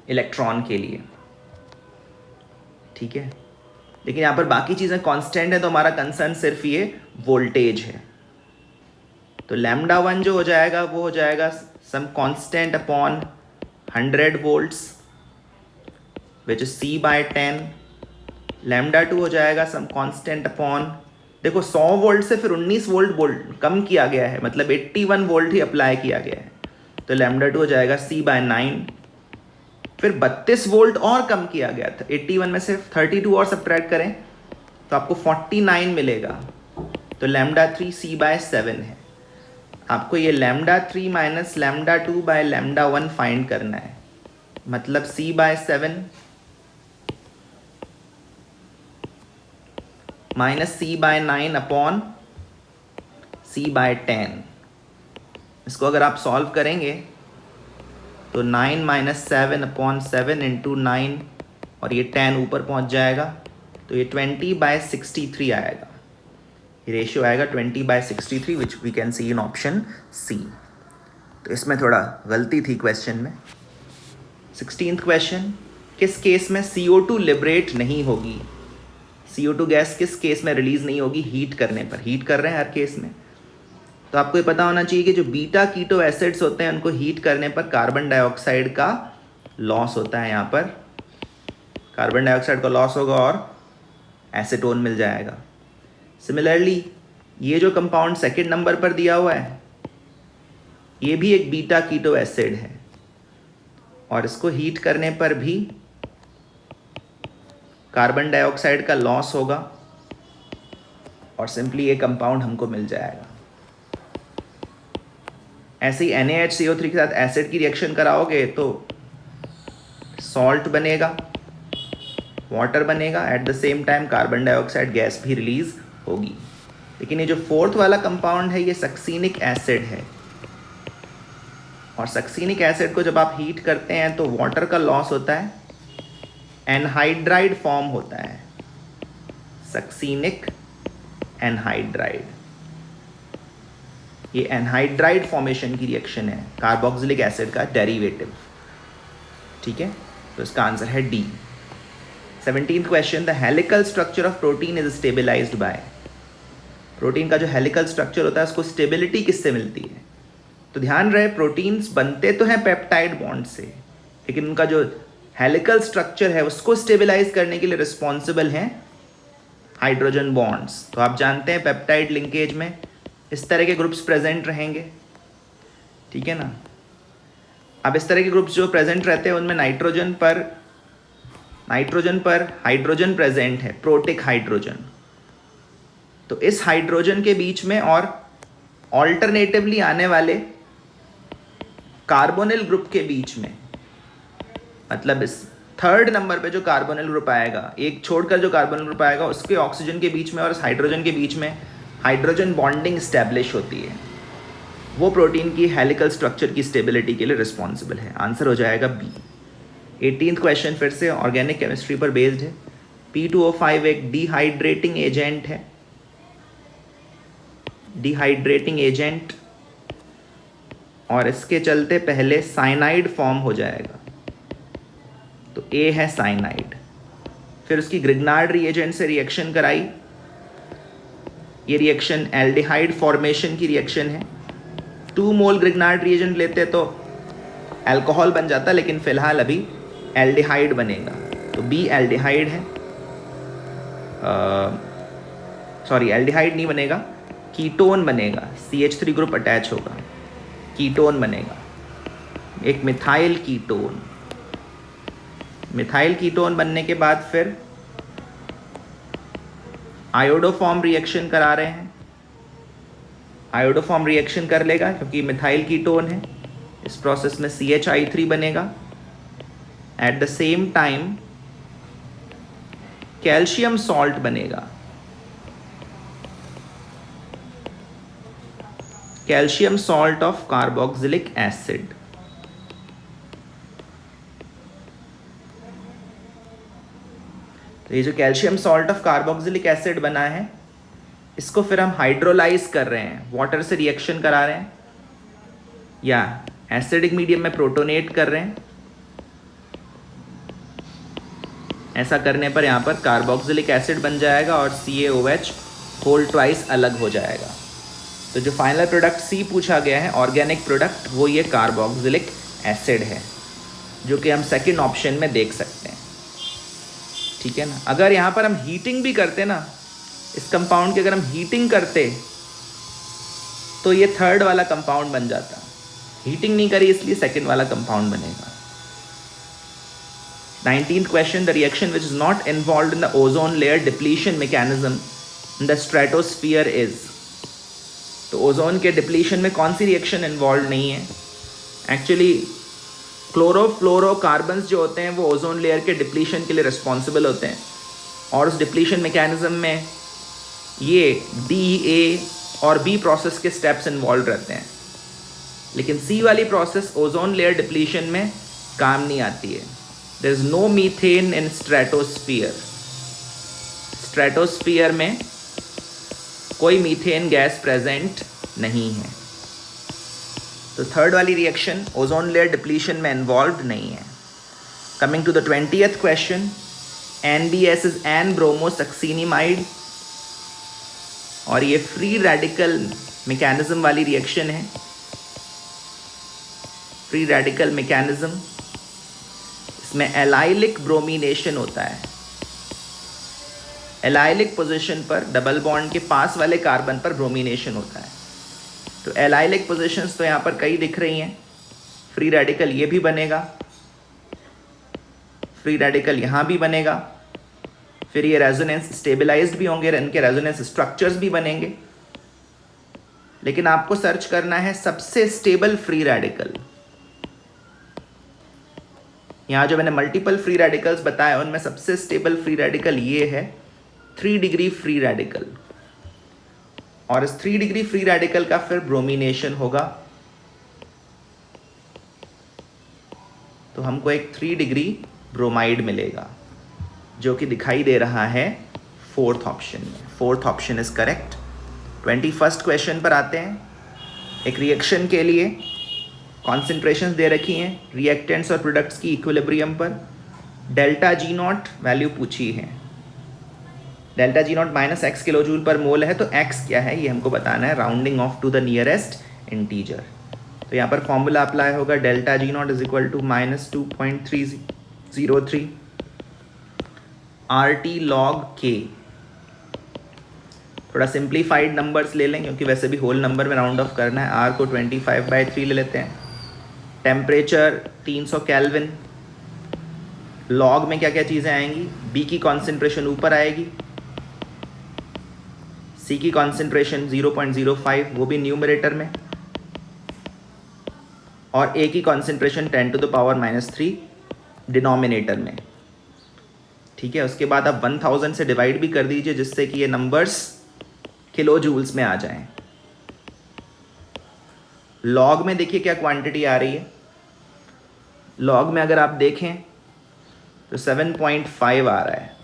electron के लिए, ठीक है। लेकिन यहाँ पर बाकी चीज़ें कांस्टेंट है तो हमारा कंसर्न सिर्फ ये वोल्टेज है। तो λ1 जो हो जाएगा वो हो जाएगा some constant upon 100 volts which is C/10। λ2 हो जाएगा सम कांस्टेंट अपॉन देखो 100 वोल्ट से फिर 19 वोल्ट कम किया गया है, मतलब 81 वोल्ट ही अप्लाई किया गया है। तो λ2 हो जाएगा C/9। फिर 32 वोल्ट और कम किया गया था, 81 में से 32 और सब्ट्रैक्ट करें तो आपको 49 मिलेगा। तो λ3 C/7 है। आपको ये λ3 माइनस λ2/λ1 फाइंड करना है, मतलब C/7 minus C/9 upon C/10। इसको अगर आप सॉल्व करेंगे तो 9 माइनस 7 अपॉन 7 इंटू 9 और ये 10 ऊपर पहुंच जाएगा, तो ये 20/63 आएगा। ये रेशियो आएगा 20/63 which we can see in option C. तो इसमें थोड़ा गलती थी क्वेश्चन में। 16th क्वेश्चन, किस केस में CO2 लिबरेट नहीं होगी? CO2 गैस किस केस में रिलीज नहीं होगी? हीट करने पर। हीट कर रहे हैं हर केस में, तो आपको ये पता होना चाहिए कि जो बीटा कीटो एसिड्स होते हैं उनको हीट करने पर कार्बन डाइऑक्साइड का लॉस होता है। यहाँ पर कार्बन डाइऑक्साइड का लॉस होगा और एसीटोन मिल जाएगा। सिमिलरली ये जो कंपाउंड सेकंड नंबर पर दिया हुआ है ये भी एक बीटा कीटो एसिड है और इसको हीट करने पर भी कार्बन डाइऑक्साइड का लॉस होगा और सिंपली ये कंपाउंड हमको मिल जाएगा। ऐसे ही NaHCO3 के साथ एसिड की रिएक्शन कराओगे तो सॉल्ट बनेगा, वाटर बनेगा, at the same time carbon dioxide gas भी रिलीज होगी। लेकिन ये जो फोर्थ वाला कंपाउंड है ये सक्सीनिक एसिड है और सक्सीनिक एसिड को जब आप हीट करते हैं तो वाटर का लॉस होता है, एनहाइड्राइड फॉर्म होता है, सक्सीनिक एनहाइड्राइड। ये एनहाइड्राइड फॉर्मेशन की रिएक्शन है, कार्बोक्सिलिक एसिड का डेरिवेटिव। ठीक है, तो इसका आंसर है D. 17th question, the helical structure of protein is stabilised by. Protein का जो हेलिकल स्ट्रक्चर होता है उसको स्टेबिलिटी किससे मिलती है? तो ध्यान रहे प्रोटीन्स बनते तो हैं पेप्टाइड बॉन्ड से, लेकिन उनका जो हेलिकल स्ट्रक्चर है उसको स्टेबलाइज करने के लिए रिस्पॉन्सिबल हैं हाइड्रोजन बॉन्ड्स। तो आप जानते हैं पेप्टाइड लिंकेज में इस तरह के ग्रुप्स प्रेजेंट रहेंगे, ठीक है ना। अब इस तरह के ग्रुप्स जो प्रेजेंट रहते हैं उनमें नाइट्रोजन पर हाइड्रोजन प्रेजेंट है, प्रोटिक हाइड्रोजन। तो इस हाइड्रोजन के बीच में और ऑल्टरनेटिवली आने वाले कार्बोनिल ग्रुप के बीच में, मतलब इस थर्ड नंबर पे जो कार्बोनिल ग्रुप आएगा, एक छोड़कर जो कार्बोनिल ग्रुप आएगा उसके ऑक्सीजन के बीच में और इस हाइड्रोजन के बीच में हाइड्रोजन बॉन्डिंग स्टैब्लिश होती है, वो प्रोटीन की हेलिकल स्ट्रक्चर की स्टेबिलिटी के लिए रिस्पॉन्सिबल है। आंसर हो जाएगा बी। 18th क्वेश्चन फिर से ऑर्गेनिक केमिस्ट्री पर बेस्ड है। P2O5 एक डिहाइड्रेटिंग एजेंट है, डिहाइड्रेटिंग एजेंट, और इसके चलते पहले साइनाइड फॉर्म हो जाएगा, तो ए है साइनाइड। फिर उसकी ग्रिग्नार्ड रिएजेंट से रिएक्शन कराई, ये रिएक्शन एल्डिहाइड फॉर्मेशन की रिएक्शन है। 2 मोल ग्रिग्नार्ड रिएजेंट लेते तो अल्कोहल बन जाता, लेकिन फिलहाल अभी एल्डिहाइड बनेगा, तो बी एल्डिहाइड है। सॉरी, एल्डिहाइड नहीं बनेगा, कीटोन बनेगा, CH3 ग्रुप अटैच होगा, कीटोन बनेगा, एक मिथाइल कीटोन। मिथाइल कीटोन बनने के बाद फिर आयोडोफॉर्म रिएक्शन करा रहे हैं, आयोडोफॉर्म रिएक्शन कर लेगा क्योंकि मिथाइल कीटोन है। इस प्रोसेस में CHI3 बनेगा, at the same time calcium salt बनेगा, calcium salt of carboxylic acid. तो ये जो calcium salt of carboxylic acid बना है इसको फिर हम हाइड्रोलाइज कर रहे हैं, वाटर से रिएक्शन करा रहे हैं या एसिडिक मीडियम में प्रोटोनेट कर रहे हैं। ऐसा करने पर यहाँ पर कार्बोक्सिलिक एसिड बन जाएगा और CaOH होल ट्वाइस अलग हो जाएगा। तो जो फाइनल प्रोडक्ट सी पूछा गया है ऑर्गेनिक प्रोडक्ट, वो ये कार्बोक्सिलिक एसिड है, जो कि हम सेकंड ऑप्शन में देख सकते हैं। ठीक है ना। अगर यहाँ पर हम हीटिंग भी करते ना इस कंपाउंड की अगर हम हीटिंग करते तो ये थर्ड वाला कंपाउंड बन जाता, हीटिंग नहीं करी इसलिए सेकेंड वाला कंपाउंड बनेगा। 19th question, the reaction which is not involved in the ozone layer depletion mechanism in the stratosphere is। तो ओजोन के डिप्लीशन में कौन सी रिएक्शन इन्वॉल्व नहीं है? एक्चुअली क्लोरोफ्लोरोकार्बन्स जो होते हैं वो ओजोन लेयर के डिप्लीशन के लिए रिस्पॉन्सिबल होते हैं, और उस डिप्लीशन मैकेनिज्म में ये डी, ए और बी प्रोसेस के स्टेप्स इन्वॉल्व रहते हैं, लेकिन सी वाली प्रोसेस ओजोन लेयर डिप्लीशन में काम नहीं आती है। There is no methane in stratosphere. Stratosphere में कोई मीथेन गैस प्रेजेंट नहीं है, तो थर्ड वाली रिएक्शन ओजोन लेयर डिप्लीशन में इन्वॉल्व नहीं है। Coming to the 20th question, NBS is N bromosuccinimide, और ये फ्री रेडिकल मैकेनिज्म वाली रिएक्शन है। फ्री रेडिकल मैकेनिज्म, इसमें एलाइलिक ब्रोमिनेशन होता है। एलाइलिक पोजीशन पर डबल बॉन्ड के पास वाले कार्बन पर ब्रोमिनेशन होता है। तो एलाइलिक पोजीशंस तो यहाँ पर कई दिख रही हैं। फ्री रेडिकल ये भी बनेगा, फ्री रेडिकल यहाँ भी बनेगा, फिर ये रेजोनेंस स्टेबलाइज्ड भी होंगे, इनके रेजोनेंस स्ट्रक्चर्स भी बनेंगे। लेकिन आपको सर्च करना है सबसे स्टेबल फ्री रेडिकल। यहाँ जो मैंने मल्टीपल फ्री रेडिकल्स बताया उनमें सबसे स्टेबल फ्री रेडिकल ये है 3 डिग्री फ्री रेडिकल, और इस 3 डिग्री फ्री रेडिकल का फिर ब्रोमिनेशन होगा, तो हमको एक 3 डिग्री ब्रोमाइड मिलेगा, जो कि दिखाई दे रहा है 4th ऑप्शन में। 4th option is correct. 21st question पर आते हैं। एक रिएक्शन के लिए कॉन्सेंट्रेशंस दे रखी हैं रिएक्टेंट्स और प्रोडक्ट्स की इक्विलिब्रियम पर। डेल्टा जी नॉट वैल्यू पूछी है, delta G naught -x kilo joule पर मोल है, तो x क्या है ये हमको बताना है, rounding off to the nearest integer. तो यहाँ पर फॉर्मूला अप्लाई होगा, delta G naught is equal to -2.303 RT log K। थोड़ा सिंप्लीफाइड नंबर्स ले लें क्योंकि वैसे भी होल नंबर में राउंड ऑफ करना है। R को 25/3 ले लेते हैं। Temperature 300 kelvin. लॉग में क्या क्या चीज़ें आएंगी, B की कॉन्सेंट्रेशन ऊपर आएगी, C की कॉन्सेंट्रेशन 0.05 वो भी न्यूमरेटर में, और A की कॉन्सेंट्रेशन 10⁻³ डिनोमिनेटर में। ठीक है, उसके बाद आप 1000 से डिवाइड भी कर दीजिए जिससे कि ये नंबर्स किलो जूल्स में आ जाएं। लॉग में देखिए क्या क्वांटिटी आ रही है। लॉग में अगर आप देखें तो 7.5 आ रहा है।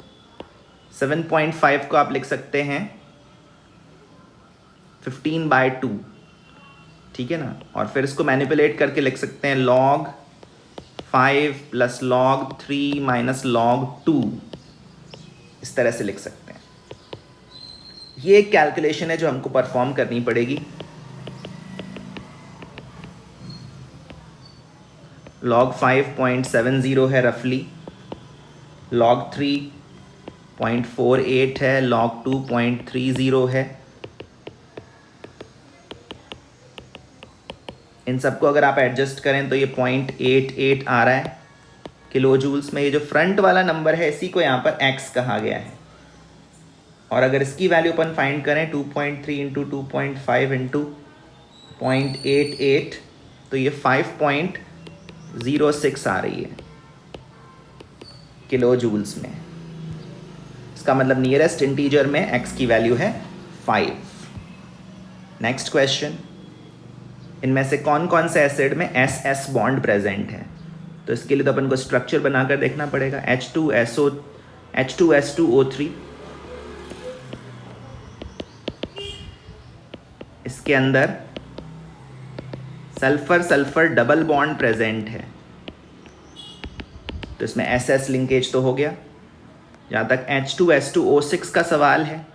7.5 को आप लिख सकते हैं 15/2, ठीक है ना, और फिर इसको मैनिपुलेट करके लिख सकते हैं log 5 + log 3 - log 2, इस तरह से लिख सकते हैं। ये एक कैलकुलेशन है जो हमको परफॉर्म करनी पड़ेगी। log 5.70 है रफली, log 3.48 है, log 2.30 है। इन सबको अगर आप एडजस्ट करें तो ये 0.88 आ रहा है किलो जूल्स में। ये जो फ्रंट वाला नंबर है इसी को यहाँ पर x कहा गया है, और अगर इसकी वैल्यू अपन फाइंड करें 2.3 × 2.5 × 0.88 तो ये 5.06 आ रही है किलो जूल्स में। इसका मतलब नियरेस्ट इंटीजर में x की वैल्यू है 5। नेक्स्ट क्वेश्चन, इनमें से कौन कौन से एसिड में SS बॉन्ड प्रेजेंट है? तो इसके लिए तो अपन को स्ट्रक्चर बनाकर देखना पड़ेगा। H2SO3, इसके अंदर sulphur sulphur double bond present है, तो इसमें SS लिंकेज तो हो गया। जहाँ तक H2S2O6 का सवाल है,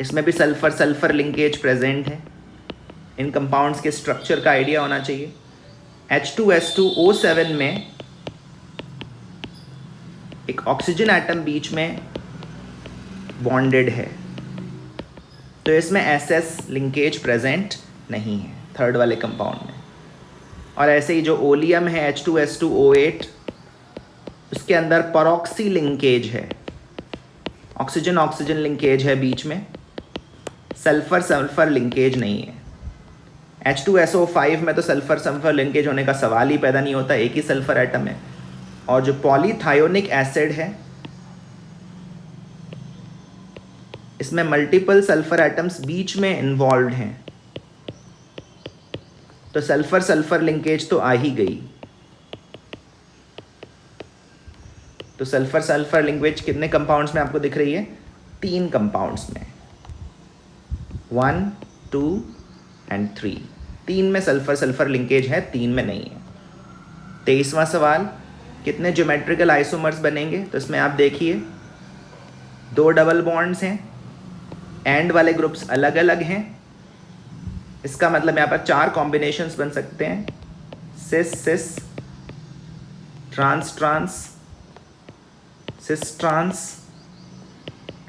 इसमें भी सल्फर सल्फर लिंकेज प्रेजेंट है। इन कंपाउंड्स के स्ट्रक्चर का आइडिया होना चाहिए। H2S2O7 में एक ऑक्सीजन एटम बीच में बॉन्डेड है, तो इसमें एसएस लिंकेज प्रेजेंट नहीं है थर्ड वाले कंपाउंड में। और ऐसे ही जो ओलियम है H2S2O8, उसके अंदर परऑक्सी लिंकेज है, ऑक्सीजन ऑक्सीजन लिंकेज है बीच में, सल्फर सल्फर लिंकेज नहीं है। H2SO5 में तो सल्फर सल्फर लिंकेज होने का सवाल ही पैदा नहीं होता, एक ही सल्फर एटम है। और जो पॉलीथायोनिक एसिड है, इसमें मल्टीपल सल्फर एटम्स बीच में इन्वॉल्व हैं, तो सल्फर सल्फर लिंकेज तो आ ही गई। तो सल्फर सल्फर लिंकेज कितने कंपाउंड्स में आपको दिख रही है? 3 कंपाउंड्स में, 1, 2 एंड 3। 3 में सल्फर सल्फर लिंकेज है, 3 में नहीं है। 23वां सवाल, कितने ज्योमेट्रिकल आइसोमर्स बनेंगे? तो इसमें आप देखिए 2 डबल बॉन्ड्स हैं, एंड वाले ग्रुप्स अलग अलग हैं। इसका मतलब यहाँ पर 4 कॉम्बिनेशंस बन सकते हैं, cis cis, trans trans, cis trans,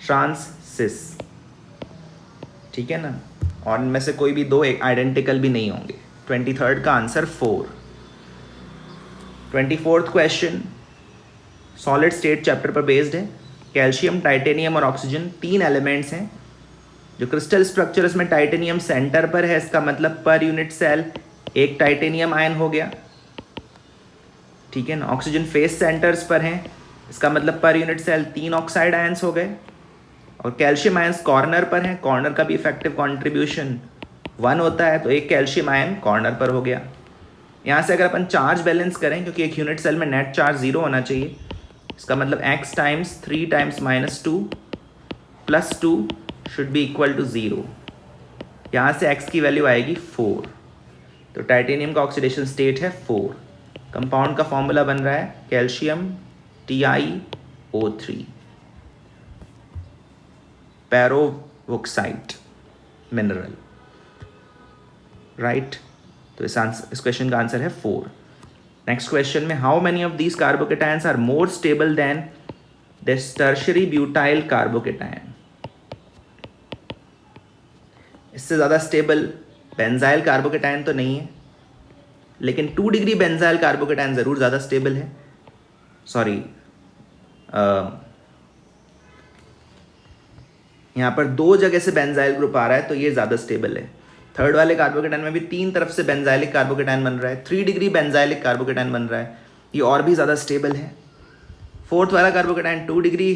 trans cis, ठीक है ना। और इनमें से कोई भी 2 आइडेंटिकल भी नहीं होंगे। 23rd का answer 4। 24th question solid state chapter पर बेस्ड है। कैल्शियम, टाइटेनियम और ऑक्सीजन 3 एलिमेंट्स हैं। जो क्रिस्टल स्ट्रक्चर, इसमें टाइटेनियम सेंटर पर है, इसका मतलब per unit cell 1 titanium ion हो गया, ठीक है ना। ऑक्सीजन फेस सेंटर्स पर हैं, इसका मतलब per unit cell 3 oxide ions हो गए। और कैल्शियम आयंस कॉर्नर पर हैं, कॉर्नर का भी इफेक्टिव कॉन्ट्रीब्यूशन 1 होता है, तो 1 कैल्शियम आयन कॉर्नर पर हो गया। यहाँ से अगर अपन चार्ज बैलेंस करें, क्योंकि एक यूनिट सेल में नेट चार्ज 0 होना चाहिए, इसका मतलब x times 3 times -2 + 2 should be equal to 0। यहाँ से x की वैल्यू आएगी 4। तो टाइटेनियम का ऑक्सीडेशन स्टेट है 4। कंपाउंड का फॉर्मूला बन रहा है कैल्शियम TiO3, पेरोवोक्साइट मिनरल, राइट। तो इस क्वेश्चन का आंसर है 4। नेक्स्ट क्वेश्चन में, how many of these carbocations are more stable than this tertiary butyl carbocation? इससे ज़्यादा स्टेबल बेंजाइल कार्बोकेटायन तो नहीं है, लेकिन 2 डिग्री बेंजाइल कार्बोकेटायन ज़रूर ज़्यादा स्टेबल है। सॉरी, यहाँ पर 2 जगह से बेंजाइल ग्रुप आ रहा है, तो ये ज़्यादा स्टेबल है। थर्ड वाले कार्बोकेटायन में भी 3 तरफ से बेंजाइलिक कार्बोकेटायन बन रहा है, 3 डिग्री बेंजाइलिक कार्बोकेटायन बन रहा है, ये और भी ज़्यादा स्टेबल है। फोर्थ वाला कार्बोकेटायन 2 डिग्री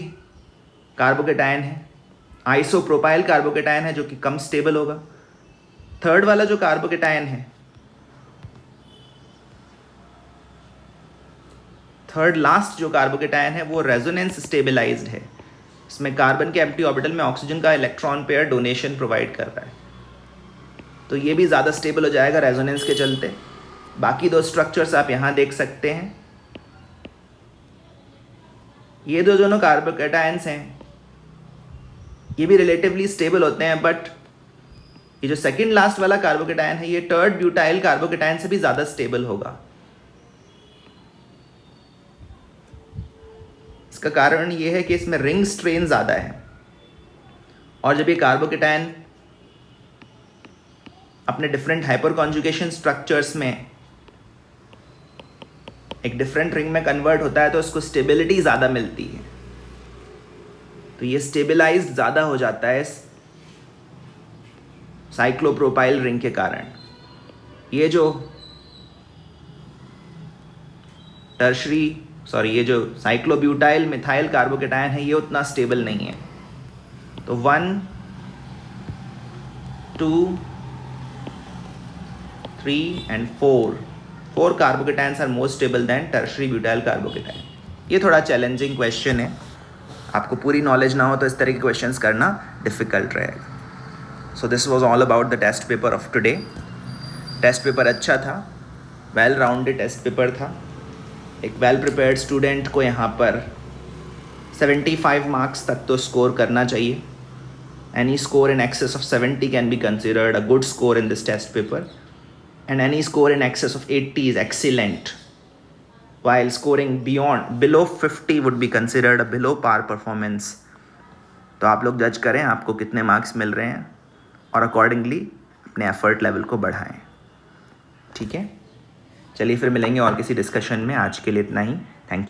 कार्बोकेटायन है, आइसोप्रोपाइल कार्बोकेटायन है, जो कि कम स्टेबल होगा। थर्ड वाला जो कार्बोकेटायन है, थर्ड लास्ट जो कार्बोकेटायन है, वो रेजोनेंस स्टेबलाइज्ड है। इसमें कार्बन के एम्प्टी ऑर्बिटल में ऑक्सीजन का इलेक्ट्रॉन पेयर डोनेशन प्रोवाइड कर रहा है, तो ये भी ज़्यादा स्टेबल हो जाएगा रेजोनेंस के चलते। बाकी 2 स्ट्रक्चर्स आप यहाँ देख सकते हैं। ये 2 दोनों कार्बोकेटायंस हैं, ये भी रिलेटिवली स्टेबल होते हैं, बट ये जो सेकंड लास्ट वाला कार्बोकेटायन है, ये टर्ड ब्यूटाइल कार्बोकेटायन से भी ज़्यादा स्टेबल होगा। इसका कारण ये है कि इसमें रिंग स्ट्रेन ज़्यादा है, और जब ये कार्बोकेटायन अपने डिफरेंट हाइपर कॉन्जुगेशन स्ट्रक्चर्स में एक डिफरेंट रिंग में कन्वर्ट होता है, तो इसको स्टेबिलिटी ज़्यादा मिलती है, तो ये स्टेबलाइज्ड ज़्यादा हो जाता है इस साइक्लोप्रोपाइल रिंग के कारण। ये जो ये जो साइक्लोब्यूटाइल मिथाइल कार्बोकेटायन है, ये उतना स्टेबल नहीं है। तो 1, 2, 3 and 4 carbocations are more stable than tertiary butyl carbocation. ये थोड़ा चैलेंजिंग क्वेश्चन है, आपको पूरी नॉलेज ना हो तो इस तरह के क्वेश्चंस करना डिफ़िकल्ट रहेगा। So this was all about the test paper of today. Test paper अच्छा था, वेल राउंडेड टेस्ट पेपर था। एक वेल प्रिपेयर्ड स्टूडेंट को यहाँ पर 75 मार्क्स तक तो स्कोर करना चाहिए। Any score in excess of 70 can be considered a good score in this test paper, and any score in excess of 80 is excellent. while scoring below 50 would be considered a below par performance. तो आप लोग जज करें आपको कितने marks मिल रहे हैं और अकॉर्डिंगली अपने एफर्ट लेवल को बढ़ाएं. ठीक है, चलिए फिर मिलेंगे और किसी डिस्कशन में. आज के लिए इतना ही. Thank you.